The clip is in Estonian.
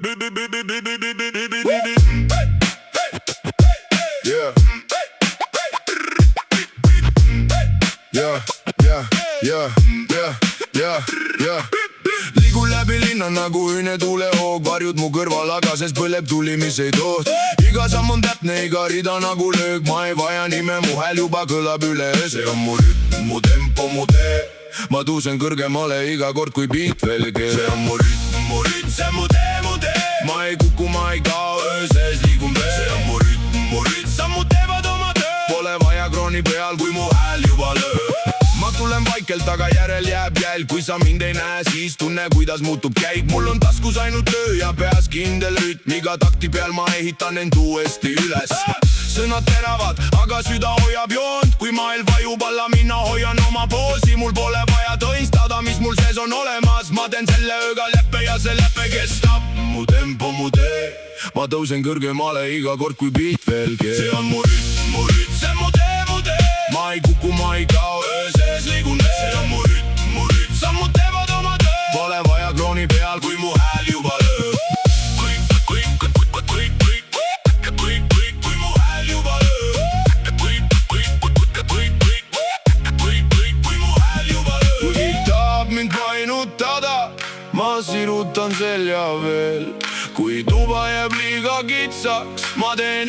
Yeah. Yeah, yeah, yeah, yeah, yeah, yeah. Liigun läbi linna nagu ühine tuulehoog. Varjud mu kõrval, aga sest põleb tuli, mis ei toht. Iga samm on täpne, iga rida nagu löög. Ma ei vaja nime, mu hääl juba kõlab üle. See on mu rütm, mu tempo, mu tee. Ma tõusen kõrgemale iga kord, kui beat veel keeb. See on mu rütm, see mu tee, mu tee. Ma ei kuku, ma ei kao, öö sees liigun veel. See on mu rütm, sammud teevad oma töö. Pole vaja krooni peal, kui mu hääl juba lööb. Ma tulen vaikelt, aga järel jääb jälg. Kui sa mind ei näe, siis tunne, kuidas muutub käik. Mul on taskus ainult töö ja peas kindel rütm. Iga takti peal ma ehitan end uuesti üles. Sõnad teravad, aga süda hoiab joont. Kui maailm vajub alla, mina hoian oma poosi. Mul pole vaja tõistada, mis mul sees on olemas. Ma teen selle ööga leppe ja see leppe kestab. Mu tempo, mu tee. Ma tõusen kõrgemale iga kord, kui beat veel keeb. See on mu rütm, see mu tee, mu tee. Ma ei kuku, ma ei kao, öö sees liigun veel. See on mu rütm, sammud teevad oma töö. Pole vaja krooni peal, kui mu hääl juba lööb. Kui mu hääl juba lööb. Kui mu hääl juba lööb. Kui keegi tahab mind painutada, ma sirutan selja veel. Kui tuba jääb liiga kitsaks, ma teen